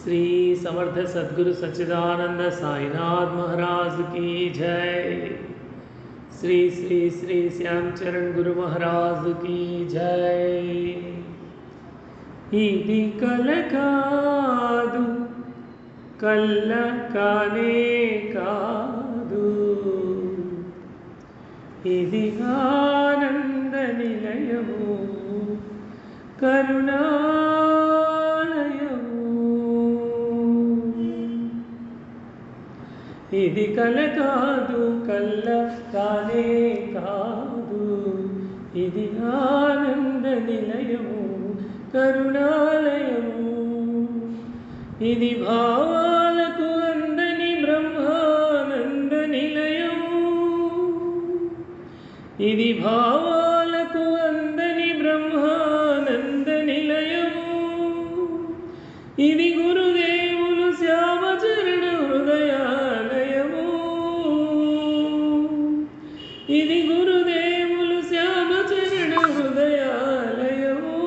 श्री समर्थ सद्गुरु सच्चिदानंद साईनाथ महाराज की जय। श्री श्री श्री श्यामचरण गुरु महाराज की जय। इदी कल कादु कल्ल काने कादु इदी आनंद निलयमु करुणा ఇది కల కాదు కల్ల కానే కాదు ఇది ఆనంద నిలయము కరుణాలయము ఇది భావాలకు అందని బ్రహ్మానంద నిలయము ఇది భావాలకు అందని బ్రహ్మానంద నిలయము ఇది గురుదేవులు శ్యామచరణ హృదయాలయము ఇది గురుదేవులు శ్యామచరణ హృదయాలయము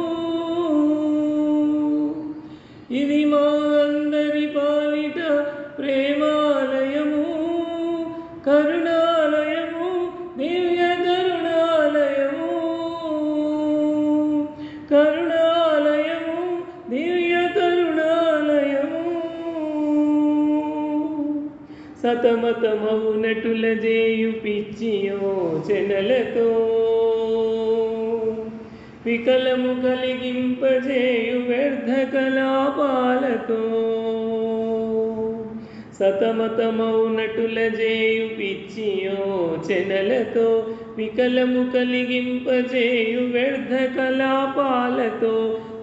ఇది మా అందరి పాలిట ప్రేమాలయము కరుణాలయము దివ్య కరుణాలయము కరుణాలయము దివ్య కరుణాలయము సతమతమౌనటుల జేయు పిచ్చి యోచనలతో వికలము కలిగింపజేయు వ్యర్థ కలాపాలతో సతమతమౌనటుల జేయు పిచ్చి యోచనలతో వికలము కలిగింపజేయు వ్యర్థ కలాపాలతో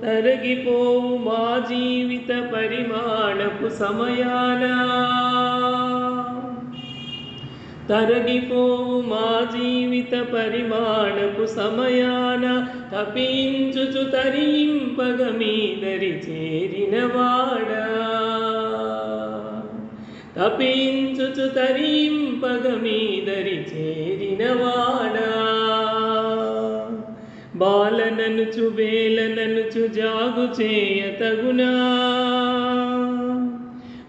తరగిపోవు మా జీవిత పరిమాణపు సమయాన తరగిపోవు మా జీవిత పరిమాణపు సమయాన తపించుచు తరింపగ మీదరి చేరినవాడా తపించుచు తరింపగ మీదరి చేరినవాడా బాలననుచు వేలననుచు జాగు చేయతగునా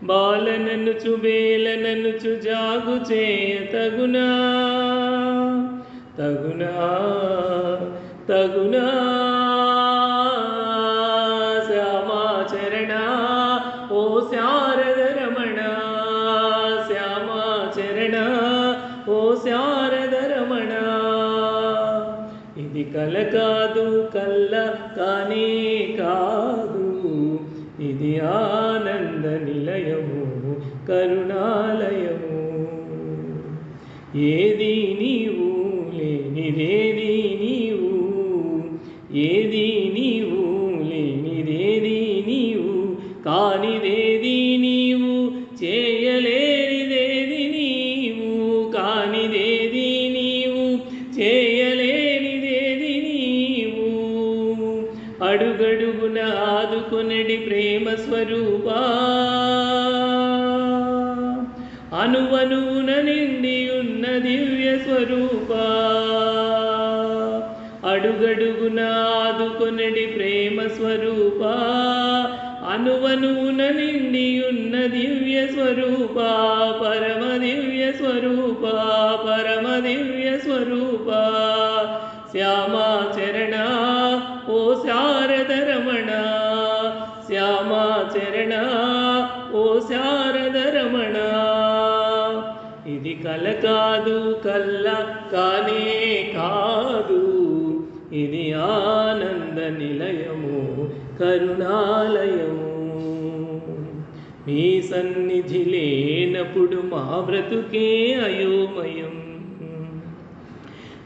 బాలననుచు వేలననుచు జాగు చేయతగునా తగునా తగునా శ్యామాచరణ ఓ శారద రమణ శ్యామాచరణ ఓ శారద రమణ ఇది కల కాదు కల్ల కానే కాదు ఇది ఆనంద నిలయము కరుణాలయము ఏది నీవు లేనిదేది నీవు ఏది నీవు లేనిదేది నీవు కానిదేది నీవు చేయలేనిదేది నీవు కానిదేది నీవు చేయలేనిదేది నీవు అడుగడుగున ఆదుకొనడి ప్రేమ స్వరూపా అనువనువున నిండి ఉన్న దివ్య స్వరూపా అడుగడుగున ఆదుకొనడి ప్రేమ స్వరూపా అనువనువున నిండి ఉన్న దివ్య స్వరూపా పరమ దివ్య స్వరూపా పరమ దివ్య స్వరూపా శ్యామాచరణ ఓ శారద రమణ శ్యామాచరణ ఓ శారద రమణ ఇది కల కాదు కల్ల కానే కాదు ఇది ఆనంద నిలయము కరుణాలయము మీ సన్నిధి లేనప్పుడు మా బ్రతుకే అయోమయం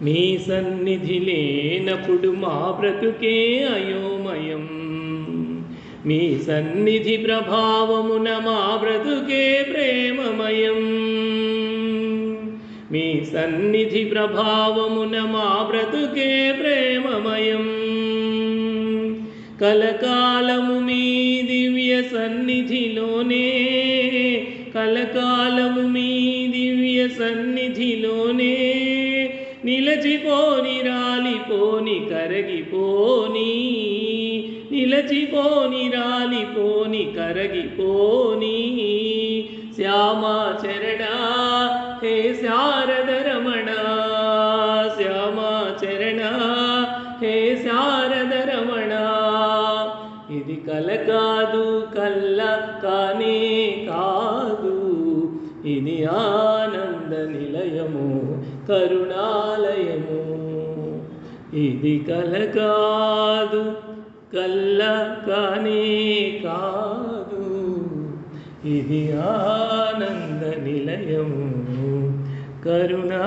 మీ సన్నిధి లేనప్పుడు మా బ్రతుకే అయోమయం మీ సన్నిధి ప్రభావమున మా బ్రతుకే ప్రేమమయం మీ సన్నిధి ప్రభావమున మా బ్రతుకే ప్రేమమయం కలకాలము మీ దివ్య సన్నిధిలోనే కలకాలము మీ దివ్య సన్నిధిలోనే నిలచిపోని రాలిపోని కరగిపోని నిల నిలచిపోని రాలిపోని కరగిపోని శ్యామాచరణ హే శారద రమణ శ్యామాచరణ హే శారద రమణ ఇది కల కాదు కల్ల కానే కాదు ఇది ఆనంద నిలయము కరుణాలయము ఇది కల కాదు కల్ల కానే కాదు ఇది ఆనంద నిలయము కరుణాలయము.